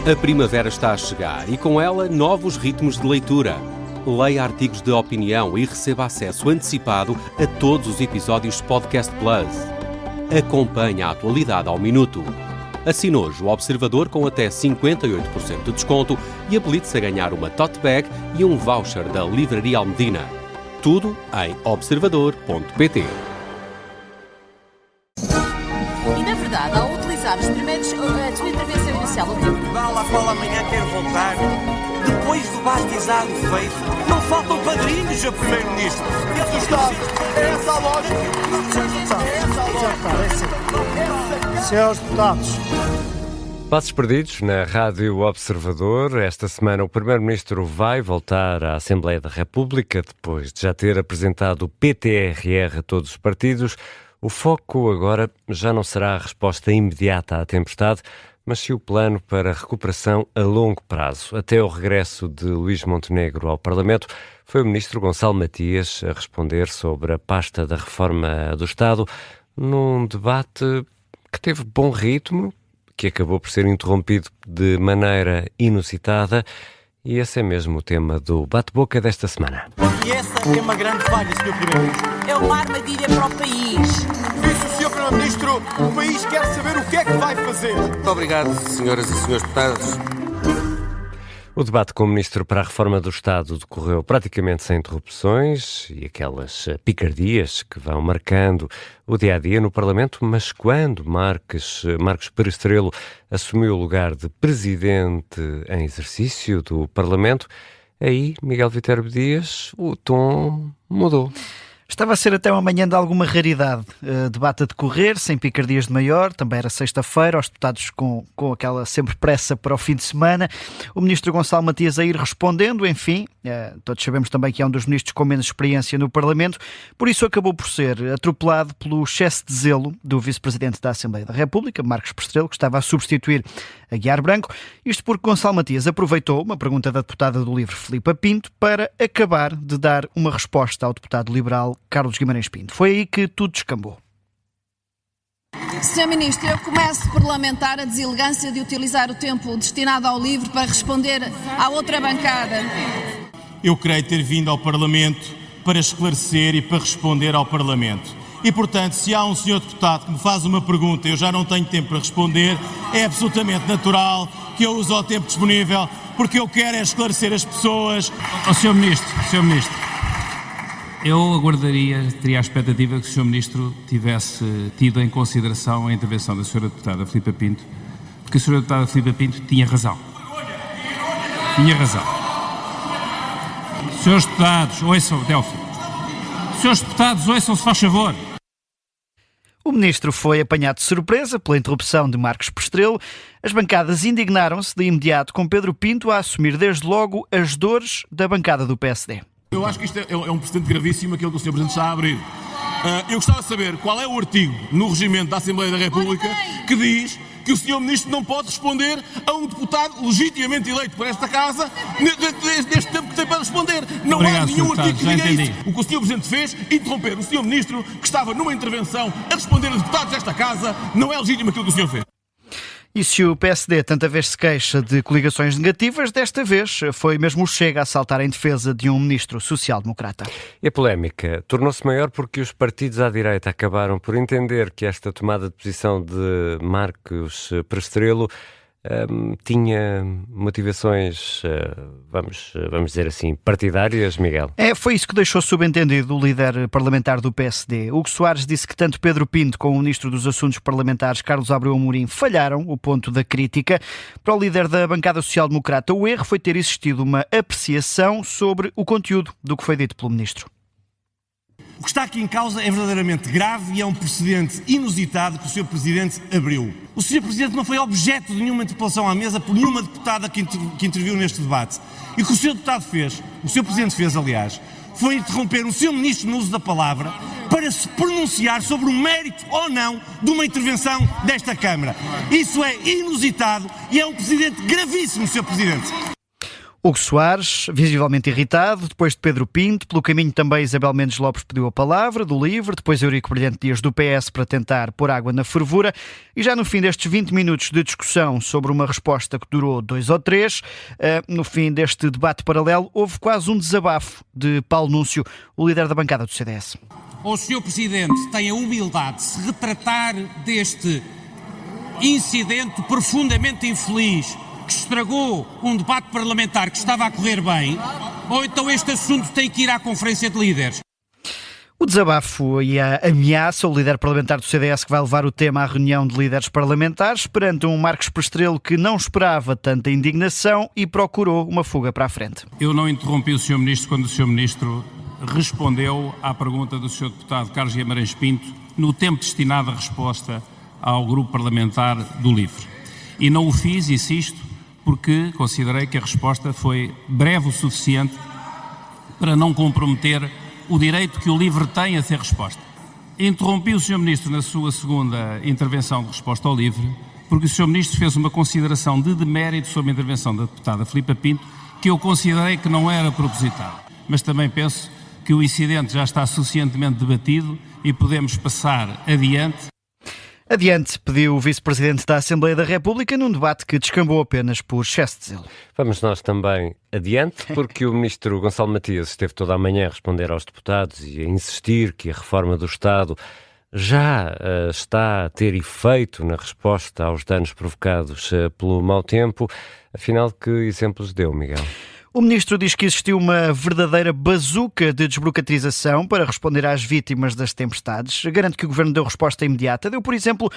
A primavera está a chegar e com ela novos ritmos de leitura. Leia artigos de opinião e receba acesso antecipado a todos os episódios Podcast Plus. Acompanhe a atualidade ao minuto. Assine hoje o Observador com até 58% de desconto e habilite-se a ganhar uma tote bag e um voucher da Livraria Almedina. Tudo em observador.pt. E na verdade, ao utilizar os primeiros, a sua intervenção inicial, o tempo... Vá à qual amanhã quer voltar. Depois do batizado feito, não faltam padrinhos a Primeiro-Ministro. É essa a lógica. Senhores deputados. Passos perdidos na Rádio Observador. Esta semana o Primeiro-Ministro vai voltar à Assembleia da República, depois de já ter apresentado o PTRR a todos os partidos. O foco agora já não será a resposta imediata à tempestade, mas sim o plano para a recuperação a longo prazo. Até o regresso de Luís Montenegro ao Parlamento, foi o Ministro Gonçalo Matias a responder sobre a pasta da reforma do Estado, num debate que teve bom ritmo, que acabou por ser interrompido de maneira inusitada, e esse é mesmo o tema do bate-boca desta semana. E essa é uma grande falha, Sr. Primeiro-Ministro. É uma armadilha para o país. Disse o Sr. Primeiro-Ministro, o país quer saber o que é que vai fazer. Muito obrigado, senhoras e senhores deputados. O debate com o Ministro para a Reforma do Estado decorreu praticamente sem interrupções e aquelas picardias que vão marcando o dia-a-dia no Parlamento, mas quando Marcos Perestrelo assumiu o lugar de Presidente em exercício do Parlamento, aí, Miguel Viterbo Dias, o tom mudou. Estava a ser até uma manhã de alguma raridade. Debate a decorrer, sem picardias de maior, também era sexta-feira, os deputados com aquela sempre pressa para o fim de semana. O ministro Gonçalo Matias a ir respondendo, enfim, todos sabemos também que é um dos ministros com menos experiência no Parlamento, por isso acabou por ser atropelado pelo excesso de zelo do vice-presidente da Assembleia da República, Marcos Perestrelo, que estava a substituir Aguiar Branco, isto porque Gonçalo Matias aproveitou uma pergunta da deputada do LIVRE, Filipa Pinto, para acabar de dar uma resposta ao deputado liberal Carlos Guimarães Pinto. Foi aí que tudo descambou. Sr. Ministro, eu começo por lamentar a deselegância de utilizar o tempo destinado ao LIVRE para responder à outra bancada. Eu creio ter vindo ao Parlamento para esclarecer e para responder ao Parlamento. E, portanto, se há um senhor deputado que me faz uma pergunta e eu já não tenho tempo para responder, é absolutamente natural que eu use o tempo disponível, porque eu quero é esclarecer as pessoas. Sr. Ministro, eu aguardaria, teria a expectativa que o Sr. Ministro tivesse tido em consideração a intervenção da Sra. Deputada Filipa Pinto, porque a Sra. Deputada Filipa Pinto tinha razão. Senhores deputados, ouçam, Delfim. Senhores deputados, ouçam, se faz favor. O ministro foi apanhado de surpresa pela interrupção de Marcos Perestrelo. As bancadas indignaram-se de imediato, com Pedro Pinto a assumir desde logo as dores da bancada do PSD. Eu acho que isto é um precedente gravíssimo, aquilo que o Sr. Presidente está a abrir. Eu gostava de saber qual é o artigo no regimento da Assembleia da República que diz que o Sr. Ministro não pode responder a um deputado legitimamente eleito por esta Casa neste tempo que tem para responder. Não há nenhum artigo que diga isso. O que o Sr. Presidente fez, interromper o Sr. Ministro que estava numa intervenção a responder a deputados desta Casa, não é legítimo aquilo que o Sr. fez. E se o PSD tanta vez se queixa de coligações negativas, desta vez foi mesmo o Chega a saltar em defesa de um ministro social-democrata. E a polémica tornou-se maior porque os partidos à direita acabaram por entender que esta tomada de posição de Marcos Perestrelo tinha motivações, vamos dizer assim, partidárias, Miguel? Foi isso que deixou subentendido o líder parlamentar do PSD. Hugo Soares disse que tanto Pedro Pinto como o ministro dos Assuntos Parlamentares, Carlos Abreu Amorim, falharam o ponto da crítica. Para o líder da bancada social-democrata, o erro foi ter existido uma apreciação sobre o conteúdo do que foi dito pelo ministro. O que está aqui em causa é verdadeiramente grave e é um precedente inusitado que o Sr. Presidente abriu. O Sr. Presidente não foi objeto de nenhuma interpelação à mesa por nenhuma deputada que interviu neste debate. E o que o Sr. Deputado fez, o Sr. Presidente fez, aliás, foi interromper o Sr. Ministro no uso da palavra para se pronunciar sobre o mérito ou não de uma intervenção desta Câmara. Isso é inusitado e é um precedente gravíssimo, Sr. Presidente. Hugo Soares, visivelmente irritado, depois de Pedro Pinto. Pelo caminho também Isabel Mendes Lopes pediu a palavra, do LIVRE, depois Eurico Brilhante Dias do PS para tentar pôr água na fervura. E já no fim destes 20 minutos de discussão sobre uma resposta que durou 2 ou 3, no fim deste debate paralelo, houve quase um desabafo de Paulo Núncio, o líder da bancada do CDS. O Sr. Presidente tem a humildade de se retratar deste incidente profundamente infeliz que estragou um debate parlamentar que estava a correr bem, ou então este assunto tem que ir à Conferência de Líderes? O desabafo e a ameaça, o líder parlamentar do CDS que vai levar o tema à reunião de líderes parlamentares, perante um Marcos Pestrelo que não esperava tanta indignação e procurou uma fuga para a frente. Eu não interrompi o Sr. Ministro quando o Sr. Ministro respondeu à pergunta do Sr. Deputado Carlos Guimarães Pinto no tempo destinado à resposta ao grupo parlamentar do LIVRE. E não o fiz, insisto, porque considerei que a resposta foi breve o suficiente para não comprometer o direito que o LIVRE tem a ser resposta. Interrompi o Sr. Ministro na sua segunda intervenção de resposta ao LIVRE, porque o Sr. Ministro fez uma consideração de demérito sobre a intervenção da deputada Filipa Pinto, que eu considerei que não era proposital. Mas também penso que o incidente já está suficientemente debatido e podemos passar adiante. Adiante, pediu o Vice-Presidente da Assembleia da República num debate que descambou apenas por excesso de zelo. Vamos nós também adiante, porque o Ministro Gonçalo Matias esteve toda a manhã a responder aos deputados e a insistir que a reforma do Estado já está a ter efeito na resposta aos danos provocados pelo mau tempo. Afinal, que exemplos deu, Miguel? O Ministro diz que existiu uma verdadeira bazuca de desburocratização para responder às vítimas das tempestades. Garante que o Governo deu resposta imediata. Deu, por exemplo,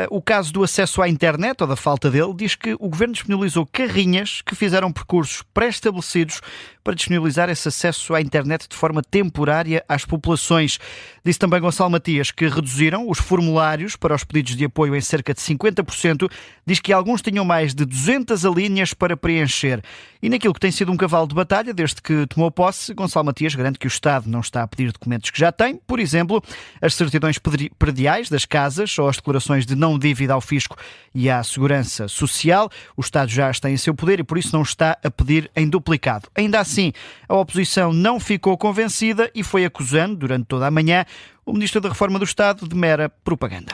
o caso do acesso à internet ou da falta dele. Diz que o Governo disponibilizou carrinhas que fizeram percursos pré-estabelecidos para disponibilizar esse acesso à internet de forma temporária às populações. Disse também Gonçalo Matias que reduziram os formulários para os pedidos de apoio em cerca de 50%. Diz que alguns tinham mais de 200 alíneas para preencher. E naquilo que tem sido um cavalo de batalha desde que tomou posse, Gonçalo Matias garante que o Estado não está a pedir documentos que já tem, por exemplo, as certidões prediais das casas ou as declarações de não dívida ao fisco e à segurança social. O Estado já as tem em seu poder e por isso não está a pedir em duplicado. Ainda assim, a oposição não ficou convencida e foi acusando, durante toda a manhã, o Ministro da Reforma do Estado de mera propaganda.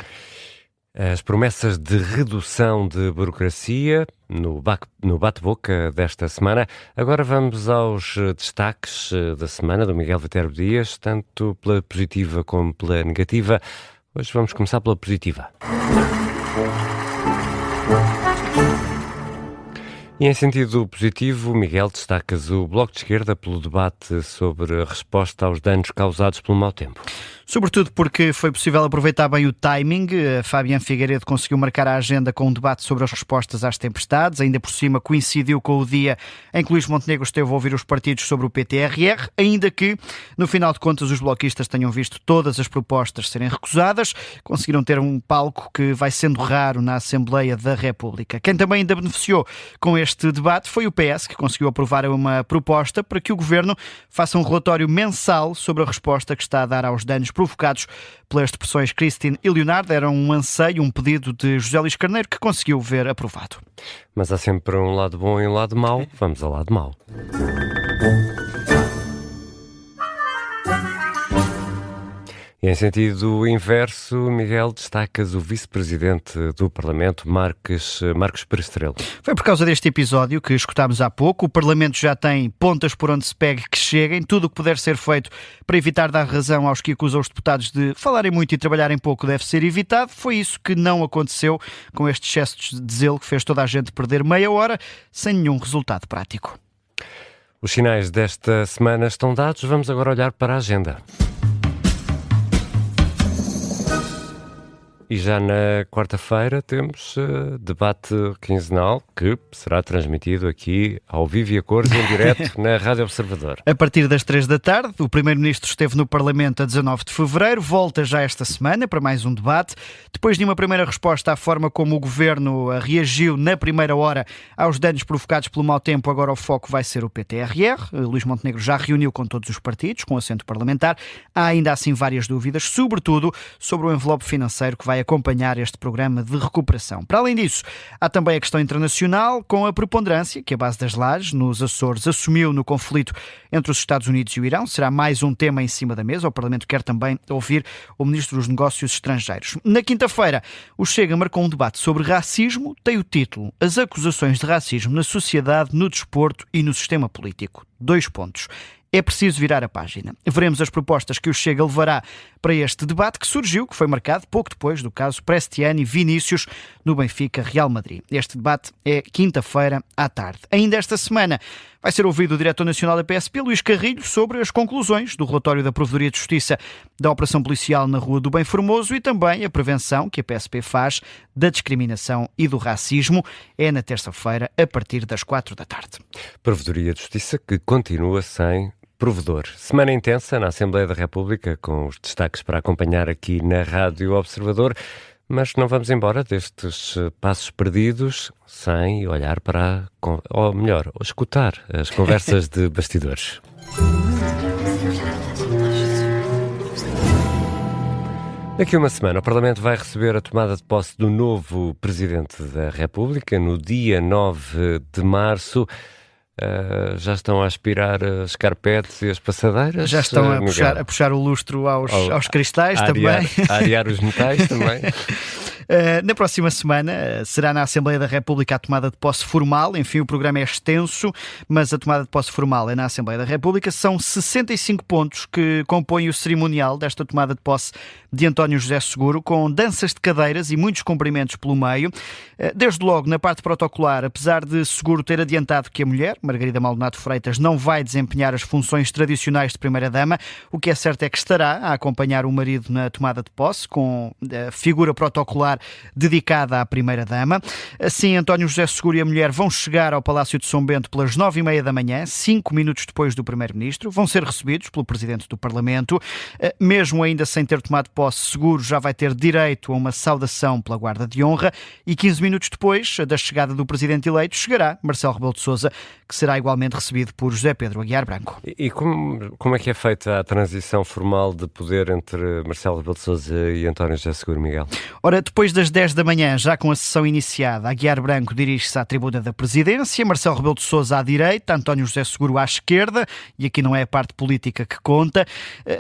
As promessas de redução de burocracia no bate-boca desta semana. Agora vamos aos destaques da semana do Miguel Viterbo Dias, tanto pela positiva como pela negativa. Hoje vamos começar pela positiva. E em sentido positivo, Miguel, destacas o Bloco de Esquerda pelo debate sobre a resposta aos danos causados pelo mau tempo. Sobretudo porque foi possível aproveitar bem o timing. Fabián Figueiredo conseguiu marcar a agenda com um debate sobre as respostas às tempestades. Ainda por cima coincidiu com o dia em que Luís Montenegro esteve a ouvir os partidos sobre o PTRR, ainda que, no final de contas, os bloquistas tenham visto todas as propostas serem recusadas. Conseguiram ter um palco que vai sendo raro na Assembleia da República. Quem também ainda beneficiou com este debate foi o PS, que conseguiu aprovar uma proposta para que o Governo faça um relatório mensal sobre a resposta que está a dar aos danos provocados pelas depressões Christine e Leonardo. Era um anseio, um pedido de José Luís Carneiro que conseguiu ver aprovado. Mas há sempre um lado bom e um lado mau. Vamos ao lado mau. E em sentido inverso, Miguel, destacas o vice-presidente do Parlamento, Marcos Pestrelo. Foi por causa deste episódio que escutámos há pouco. O Parlamento já tem pontas por onde se pegue que cheguem. Tudo o que puder ser feito para evitar dar razão aos que acusam os deputados de falarem muito e trabalharem pouco deve ser evitado. Foi isso que não aconteceu com este excesso de zelo que fez toda a gente perder meia hora sem nenhum resultado prático. Os sinais desta semana estão dados. Vamos agora olhar para a agenda. E já na quarta-feira temos debate quinzenal que será transmitido aqui ao vivo e a cores em direto na Rádio Observador. A partir das 3 da tarde, o Primeiro-Ministro esteve no Parlamento a 19 de fevereiro, volta já esta semana para mais um debate. Depois de uma primeira resposta à forma como o Governo reagiu na primeira hora aos danos provocados pelo mau tempo, agora o foco vai ser o PTRR. Luís Montenegro já reuniu com todos os partidos, com assento parlamentar. Há ainda assim várias dúvidas, sobretudo sobre o envelope financeiro que vai vai acompanhar este programa de recuperação. Para além disso, há também a questão internacional, com a preponderância que a base das lajes nos Açores assumiu no conflito entre os Estados Unidos e o Irão. Será mais um tema em cima da mesa. O Parlamento quer também ouvir o Ministro dos Negócios Estrangeiros. Na quinta-feira, o Chega marcou um debate sobre racismo. Tem o título: As acusações de racismo na sociedade, no desporto e no sistema político. 2 pontos. É preciso virar a página. Veremos as propostas que o Chega levará para este debate que surgiu, que foi marcado pouco depois do caso Prestiani e Vinícius no Benfica Real Madrid. Este debate é quinta-feira à tarde. Ainda esta semana vai ser ouvido o diretor nacional da PSP, Luís Carrilho, sobre as conclusões do relatório da Provedoria de Justiça da Operação Policial na Rua do Bem Formoso e também a prevenção que a PSP faz da discriminação e do racismo. É na terça-feira, a partir das 4 da tarde. Provedoria de Justiça que continua sem provedor. Semana intensa na Assembleia da República, com os destaques para acompanhar aqui na Rádio Observador, mas não vamos embora destes passos perdidos sem olhar para, ou melhor, escutar as conversas de bastidores. Daqui a uma semana, o Parlamento vai receber a tomada de posse do novo Presidente da República, no dia 9 de março. Já estão a aspirar as carpetes e as passadeiras? Já estão a puxar o lustro aos cristais também. A arear os metais também. Na próxima semana será na Assembleia da República a tomada de posse formal. Enfim, o programa é extenso, mas a tomada de posse formal é na Assembleia da República. São 65 pontos que compõem o cerimonial desta tomada de posse de António José Seguro, com danças de cadeiras e muitos cumprimentos pelo meio. Desde logo, na parte protocolar, apesar de Seguro ter adiantado que a mulher, Margarida Maldonado Freitas, não vai desempenhar as funções tradicionais de primeira-dama, o que é certo é que estará a acompanhar o marido na tomada de posse, com a figura protocolar dedicada à primeira-dama. Assim, António José Seguro e a mulher vão chegar ao Palácio de São Bento pelas 9h30 da manhã, 5 minutos depois do primeiro-ministro. Vão ser recebidos pelo presidente do Parlamento. Mesmo ainda sem ter tomado posse, Seguro já vai ter direito a uma saudação pela Guarda de Honra e 15 minutos depois da chegada do presidente eleito chegará Marcelo Rebelo de Sousa, que será igualmente recebido por José Pedro Aguiar Branco. E como é que é feita a transição formal de poder entre Marcelo Rebelo de Sousa e António José Seguro, Miguel? Ora, depois das 10 da manhã, já com a sessão iniciada, Aguiar Branco dirige-se à tribuna da presidência, Marcelo Rebelo de Sousa à direita, António José Seguro à esquerda, e aqui não é a parte política que conta.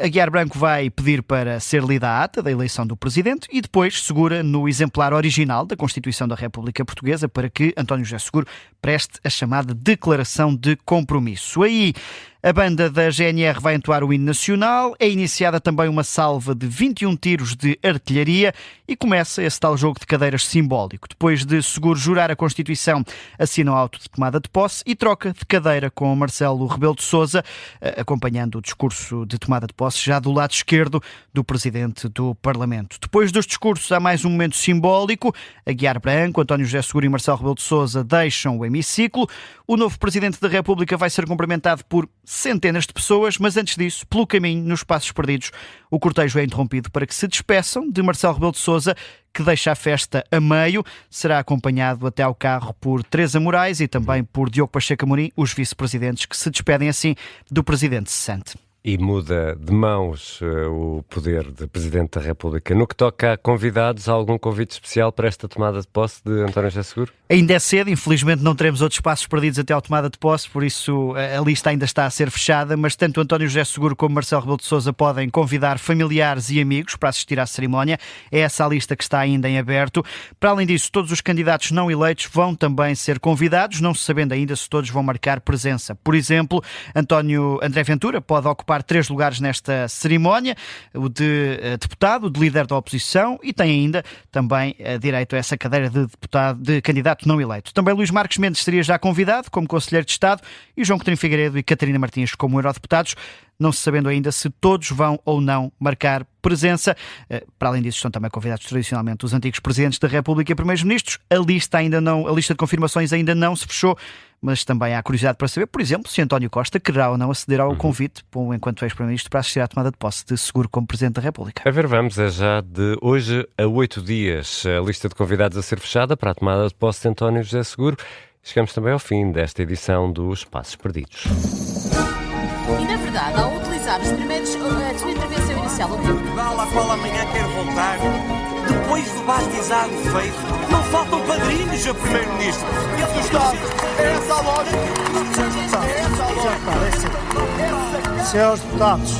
Aguiar Branco vai pedir para ser lida a ata da eleição do presidente e depois segura no exemplar original da Constituição da República Portuguesa para que António José Seguro preste a chamada declaração de compromisso. Aí a banda da GNR vai entoar o hino nacional, é iniciada também uma salva de 21 tiros de artilharia e começa esse tal jogo de cadeiras simbólico. Depois de Seguro jurar a Constituição, assina o auto de tomada de posse e troca de cadeira com Marcelo Rebelo de Sousa, acompanhando o discurso de tomada de posse já do lado esquerdo do Presidente do Parlamento. Depois dos discursos há mais um momento simbólico. Aguiar Branco, António José Seguro e Marcelo Rebelo de Sousa deixam o hemiciclo. O novo Presidente da República vai ser cumprimentado por centenas de pessoas, mas antes disso, pelo caminho, nos passos perdidos, o cortejo é interrompido para que se despeçam de Marcelo Rebelo de Sousa, que deixa a festa a meio. Será acompanhado até ao carro por Teresa Moraes e também por Diogo Pacheco Amorim, os vice-presidentes, que se despedem assim do presidente cessante. E muda de mãos o poder de Presidente da República. No que toca a convidados, há algum convite especial para esta tomada de posse de António José Seguro? Ainda é cedo, infelizmente não teremos outros passos perdidos até à tomada de posse, por isso a lista ainda está a ser fechada, mas tanto António José Seguro como Marcelo Rebelo de Sousa podem convidar familiares e amigos para assistir à cerimónia. É essa a lista que está ainda em aberto. Para além disso, todos os candidatos não eleitos vão também ser convidados, não se sabendo ainda se todos vão marcar presença. Por exemplo, André Ventura pode ocupar 3 lugares nesta cerimónia, o de deputado, o de líder da oposição, e tem ainda também direito a essa cadeira de deputado, de candidato não eleito. Também Luís Marques Mendes seria já convidado como Conselheiro de Estado e João Coutinho Figueiredo e Catarina Martins como eurodeputados, não se sabendo ainda se todos vão ou não marcar presença. Para além disso, estão também convidados tradicionalmente os antigos Presidentes da República e Primeiros-Ministros. A lista de confirmações ainda não se fechou, mas também há curiosidade para saber, por exemplo, se António Costa quererá ou não aceder ao convite, enquanto ex-Primeiro-Ministro, para assistir à tomada de posse de Seguro como Presidente da República. A ver, vamos, é já de hoje a 8 dias a lista de convidados a ser fechada para a tomada de posse de António José Seguro. Chegamos também ao fim desta edição dos Passos Perdidos. E na verdade, ao utilizar a sua intervenção inicial, Vá lá qual amanhã quer voltar. Depois do batizado feito, não faltam padrinhos, Sr. Primeiro-Ministro. É essa a lógica. Senhores deputados,